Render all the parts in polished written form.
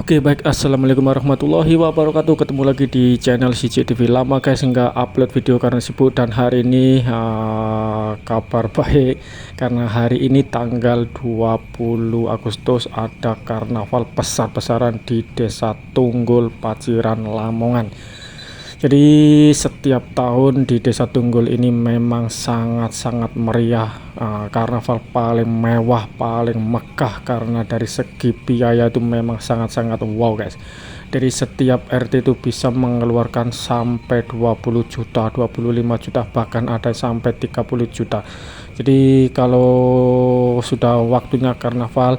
Oke baik, assalamualaikum warahmatullahi wabarakatuh. Ketemu lagi di channel CCTV. Lama guys nggak upload video karena sibuk, dan hari ini kabar baik karena hari ini tanggal 20 Agustus ada karnaval besar-besaran di Desa Tunggul, Paciran, Lamongan. Jadi setiap tahun di Desa Tunggul ini memang sangat-sangat meriah, karnaval paling mewah, paling megah, karena dari segi biaya itu memang sangat-sangat wow guys. Dari setiap RT itu bisa mengeluarkan sampai 20 juta, 25 juta, bahkan ada sampai 30 juta. Jadi kalau sudah waktunya karnaval,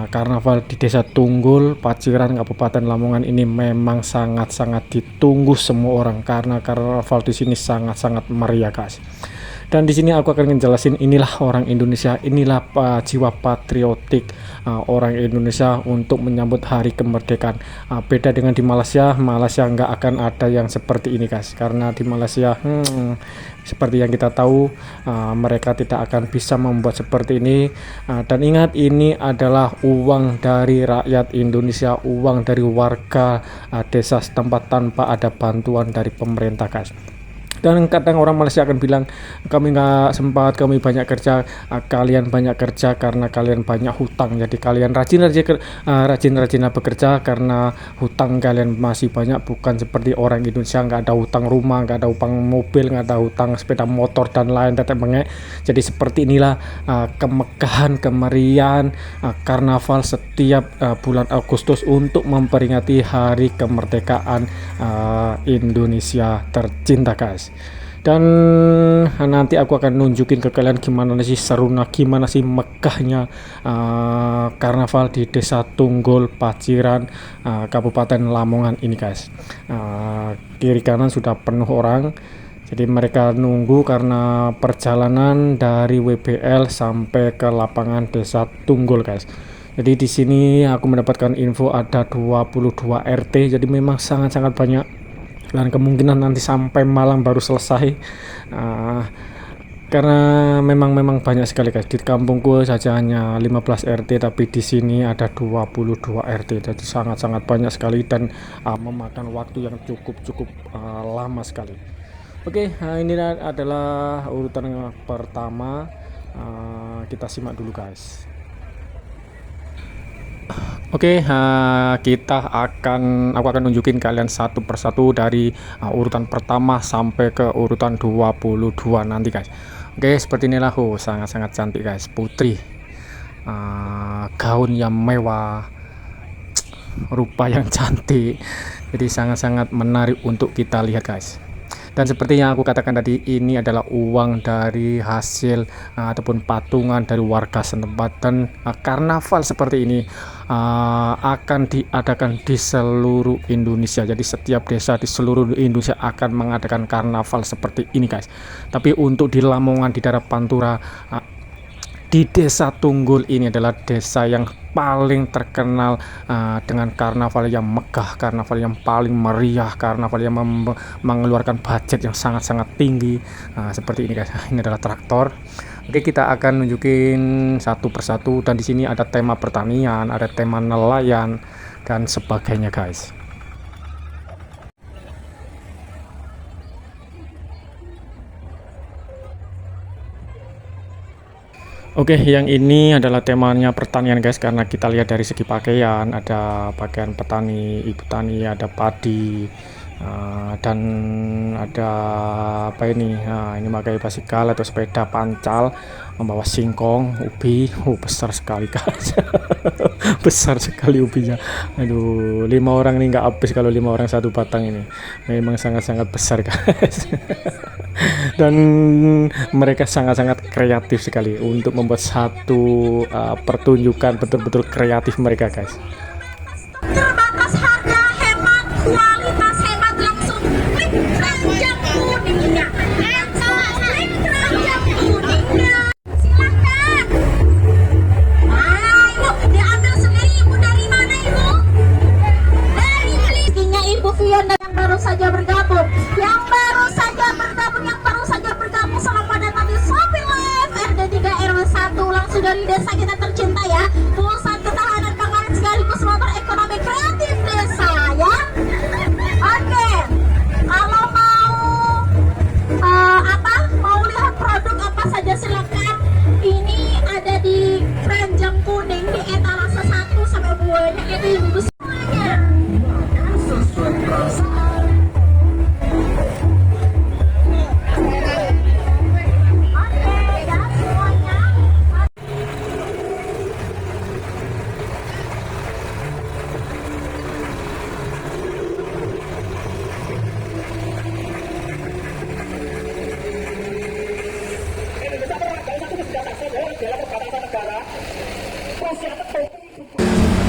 karnaval di Desa Tunggul, Paciran, Kabupaten Lamongan ini memang sangat-sangat ditunggu semua orang, karena karnaval di sini sangat-sangat meriah guys. Dan di sini aku akan ngejelasin, inilah orang Indonesia, inilah jiwa patriotik orang Indonesia untuk menyambut hari kemerdekaan. Beda dengan di Malaysia, Malaysia nggak akan ada yang seperti ini guys, karena di Malaysia seperti yang kita tahu, mereka tidak akan bisa membuat seperti ini. Dan ingat, ini adalah uang dari rakyat Indonesia, uang dari warga desa setempat tanpa ada bantuan dari pemerintah guys. Dan kadang orang Malaysia akan bilang, kami nggak sempat, kami banyak kerja. Kalian banyak kerja karena kalian banyak hutang. Jadi kalian rajin-rajin bekerja karena hutang kalian masih banyak. Bukan seperti orang Indonesia, nggak ada hutang rumah, nggak ada hutang mobil, nggak ada hutang sepeda motor dan lain tetek bengek. Jadi seperti inilah kemegahan, kemeriahan karnaval setiap bulan Agustus untuk memperingati hari kemerdekaan Indonesia tercinta guys. Dan nanti aku akan nunjukin ke kalian gimana sih serunya, gimana sih megahnya karnaval di Desa Tunggul, Paciran, Kabupaten Lamongan ini guys. Kiri kanan sudah penuh orang, jadi mereka nunggu karena perjalanan dari WBL sampai ke lapangan Desa Tunggul guys. Jadi di sini aku mendapatkan info ada 22 RT, jadi memang sangat-sangat banyak, dan kemungkinan nanti sampai malam baru selesai, karena memang banyak sekali guys. Di kampungku saja hanya 15 RT, tapi di sini ada 22 RT, jadi sangat-sangat banyak sekali dan memakan waktu yang cukup lama sekali. Oke, ini adalah urutan yang pertama, kita simak dulu guys. Oke, aku akan nunjukin kalian satu persatu dari urutan pertama sampai ke urutan 22 nanti guys. Oke, seperti inilah, sangat-sangat cantik guys, putri, gaun yang mewah, rupa yang cantik, jadi sangat-sangat menarik untuk kita lihat guys. Dan seperti yang aku katakan tadi, ini adalah uang dari hasil ataupun patungan dari warga setempat. Dan karnaval seperti ini akan diadakan di seluruh Indonesia. Jadi setiap desa di seluruh Indonesia akan mengadakan karnaval seperti ini guys. Tapi untuk di Lamongan, di daerah Pantura, di Desa Tunggul ini adalah desa yang paling terkenal dengan karnaval yang megah, karnaval yang paling meriah, karnaval yang mengeluarkan budget yang sangat-sangat tinggi, seperti ini guys. Ini adalah traktor. Oke, kita akan nunjukin satu persatu, dan di sini ada tema pertanian, ada tema nelayan dan sebagainya guys. Oke, yang ini adalah temanya pertanian guys, karena kita lihat dari segi pakaian, ada pakaian petani, ibu tani, ada padi, dan ada apa ini? Ini pakai basikal atau sepeda pancal, membawa singkong, ubi. Besar sekali guys. Besar sekali ubinya. Aduh, 5 orang ini nggak habis kalau 5 orang satu batang ini. Memang sangat-sangat besar guys. Dan mereka sangat-sangat kreatif sekali untuk membuat satu pertunjukan, betul-betul kreatif mereka guys. Terbatas harga, hemat, kualitas hemat, langsung klik keranjang kuningnya. Klik keranjang kuningnya. Silakan. Ibu diambil sendiri. Ibu dari mana ibu? Dari Klikinya Ibu Fiona yang baru saja bergabung. Yang baru saja bergabung sama pada tadi Shopee Live RD3 RW1 langsung dari desa kita tercinta ya. Pusat ketahanan pangan sekaligus motor ekonomi kreatif desa ya. Oke, kalau mau lihat produk apa saja silakan. Ini ada di Keranjang Kuning di etalase 1 sampai 2 nya itu ibu semuanya.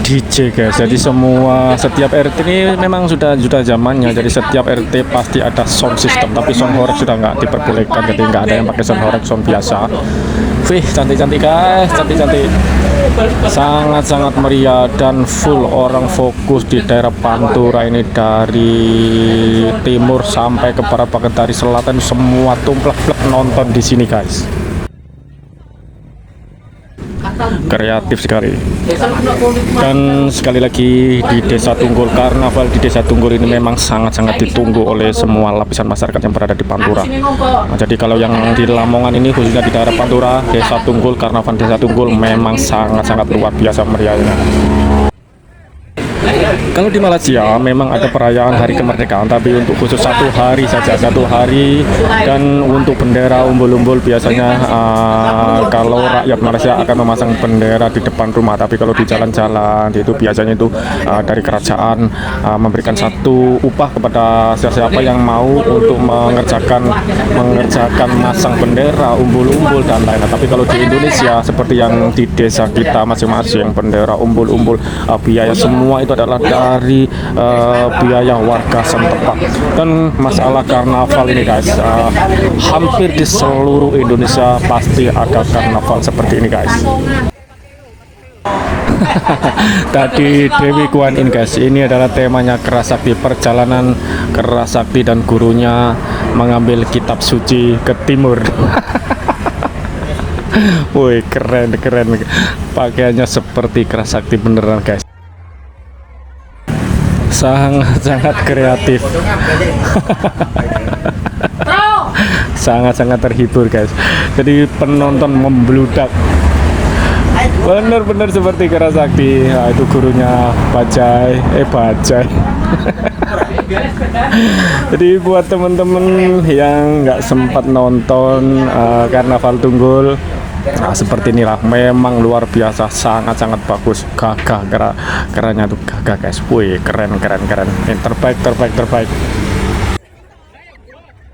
DJ guys, jadi setiap RT ini memang sudah zamannya, jadi setiap RT pasti ada sound system, tapi sound horeg sudah nggak diperbolehkan, jadi nggak ada yang pakai sound horeg, sound biasa. Wih, cantik-cantik guys, cantik-cantik, sangat-sangat meriah dan full orang fokus di daerah Pantura ini, dari timur sampai ke barat, bahkan dari selatan semua tumplek-plek nonton di sini guys. Kreatif sekali. Dan sekali lagi di Desa Tunggul, karnaval di Desa Tunggul ini memang sangat-sangat ditunggu oleh semua lapisan masyarakat yang berada di Pantura. Nah, jadi kalau yang di Lamongan ini, khususnya di daerah Pantura, Desa Tunggul, karnaval Desa Tunggul memang sangat-sangat luar biasa meriahnya. Kalau di Malaysia memang ada perayaan hari kemerdekaan, tapi untuk khusus satu hari saja, dan untuk bendera umbul-umbul biasanya kalau rakyat Malaysia akan memasang bendera di depan rumah, tapi kalau di jalan-jalan itu biasanya itu dari kerajaan memberikan satu upah kepada siapa yang mau untuk mengerjakan masang bendera umbul-umbul dan lain-lain. Tapi kalau di Indonesia seperti yang di desa kita masing-masing, bendera umbul-umbul biaya semua itu adalah dari biaya warga setempat. Dan masalah karnaval ini guys, hampir di seluruh Indonesia pasti ada karnaval seperti ini guys. Tadi Dewi Kuan Yin guys, ini adalah temanya Kerasakti, perjalanan Kerasakti dan gurunya mengambil kitab suci ke timur. Woi, keren, pakaiannya seperti Kerasakti beneran guys. Sangat kreatif. Sangat terhibur guys, jadi penonton membludak, bener-bener seperti Kerasakti. Nah, itu gurunya Bajai. Jadi buat temen-temen yang nggak sempat nonton karnaval Tunggul, nah, seperti inilah, memang luar biasa, sangat bagus, gagah, kerennya tuh gagah guys. Wih, keren, ini terbaik.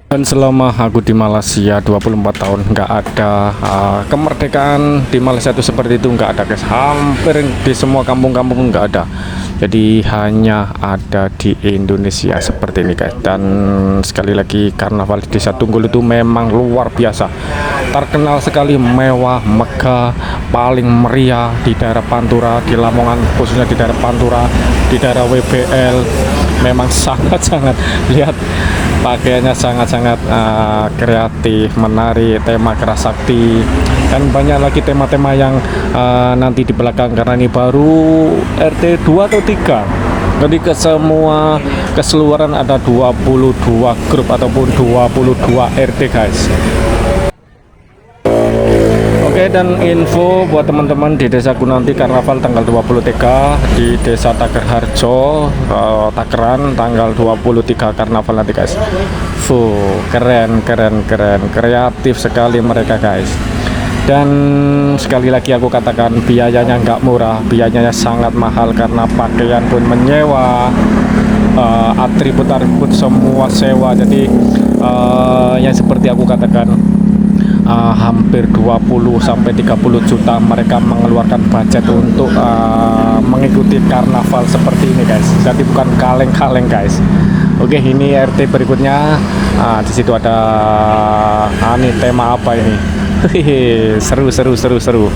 Dan selama aku di Malaysia 24 tahun nggak ada kemerdekaan di Malaysia itu seperti itu, nggak ada guys, hampir di semua kampung-kampung nggak ada. Jadi hanya ada di Indonesia seperti ini guys. Dan sekali lagi, karnaval di Desa Tunggul itu memang luar biasa, terkenal sekali, mewah, megah, paling meriah di daerah Pantura, di Lamongan, khususnya di daerah Pantura, di daerah WBL. Memang sangat lihat pakaiannya sangat kreatif, menarik, tema Kerasakti, dan banyak lagi tema-tema yang nanti di belakang, karena ini baru RT 2 atau 3. Jadi keseluruhan ada 22 grup ataupun 22 RT guys. Oke, dan info buat teman-teman di Desaku nanti karnaval tanggal 23 di Desa Takerharjo, Takeran, tanggal 23 karnaval nanti guys. Keren, kreatif sekali mereka guys. Dan sekali lagi aku katakan, biayanya nggak murah, biayanya sangat mahal, karena pakaian pun menyewa, atribut semua sewa. Jadi yang seperti aku katakan, hampir 20 sampai 30 juta mereka mengeluarkan budget untuk mengikuti karnaval seperti ini guys. Jadi bukan kaleng-kaleng guys. Oke, ini RT berikutnya. Di situ ada ini tema apa ini? Seru.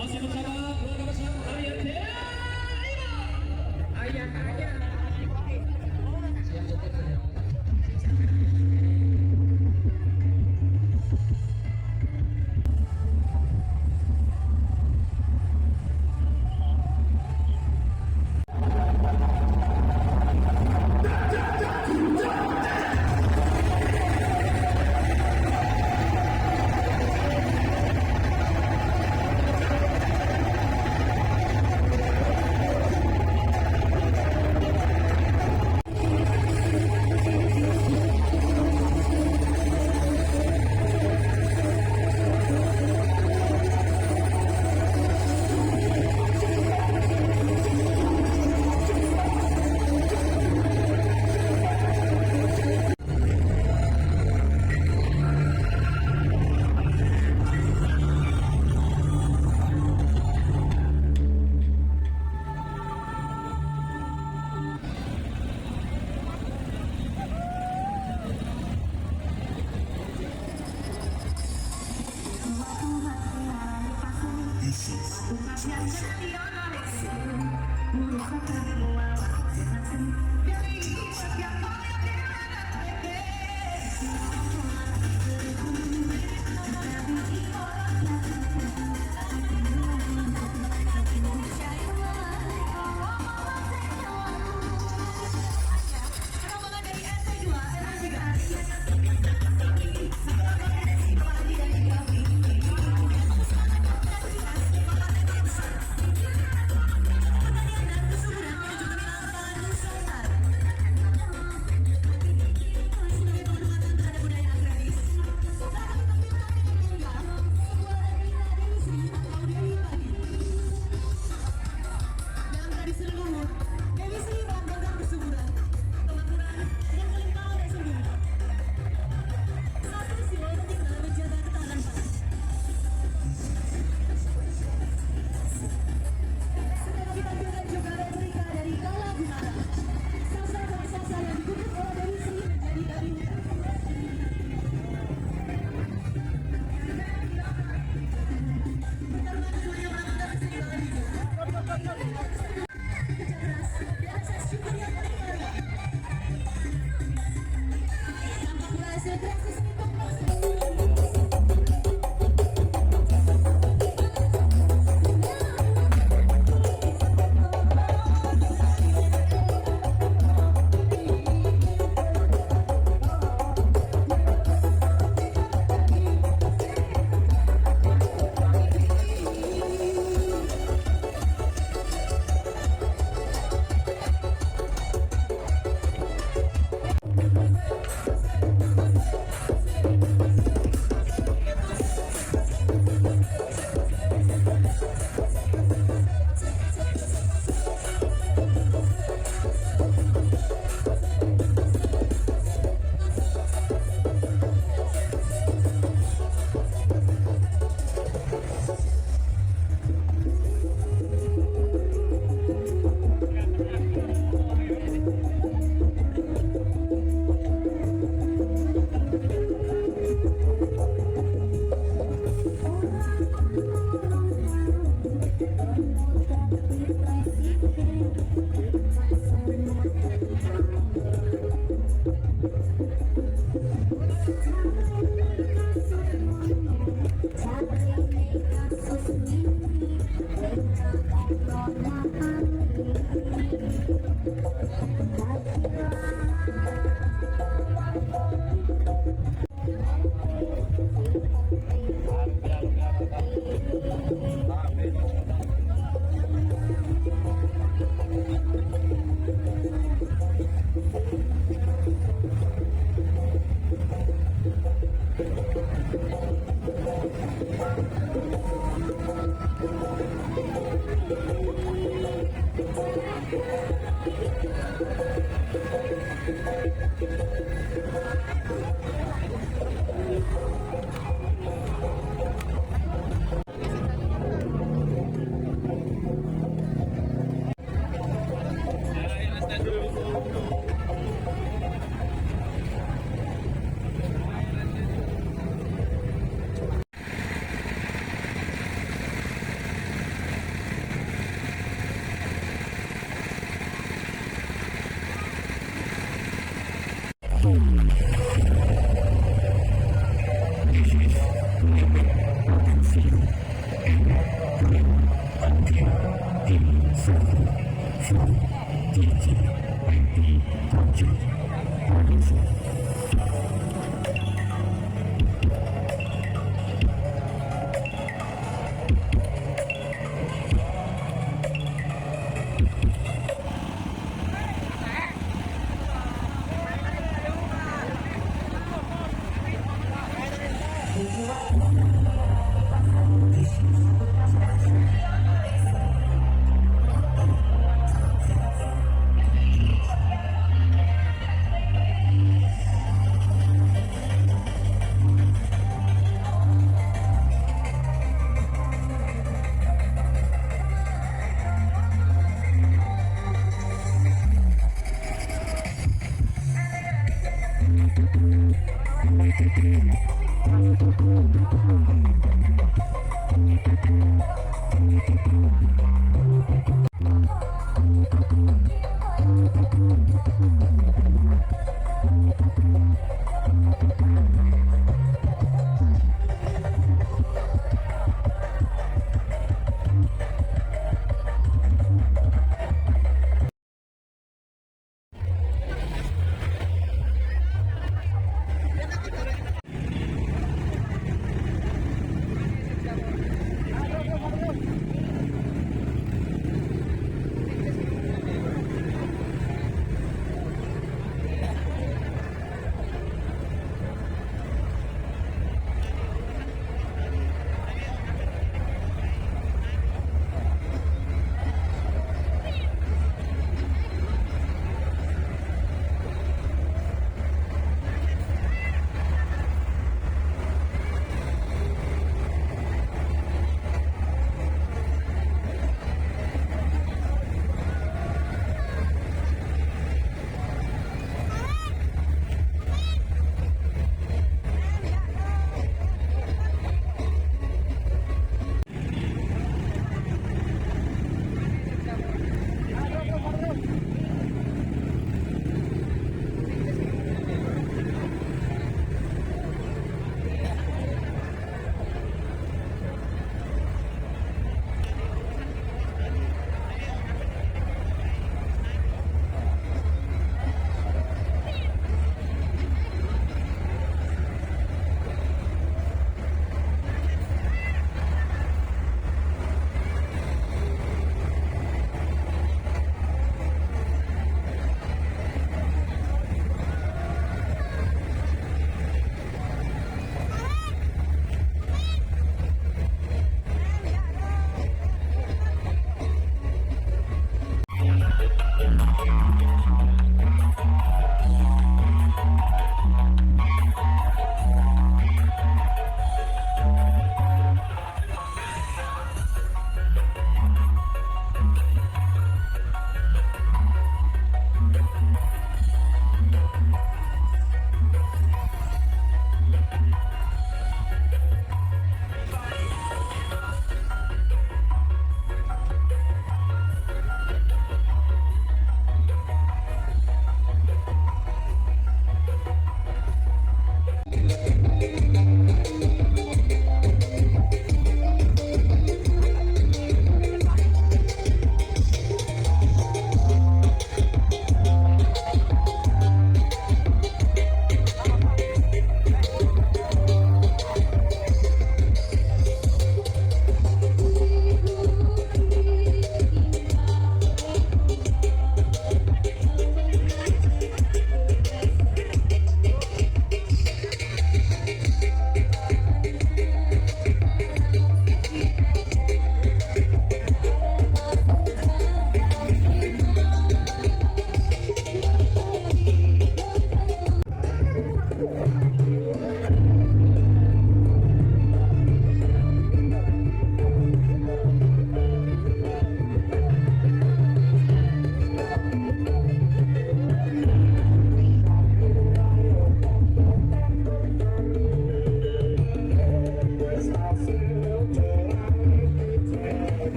Masih bersama keluarga besar Arya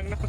nendang no.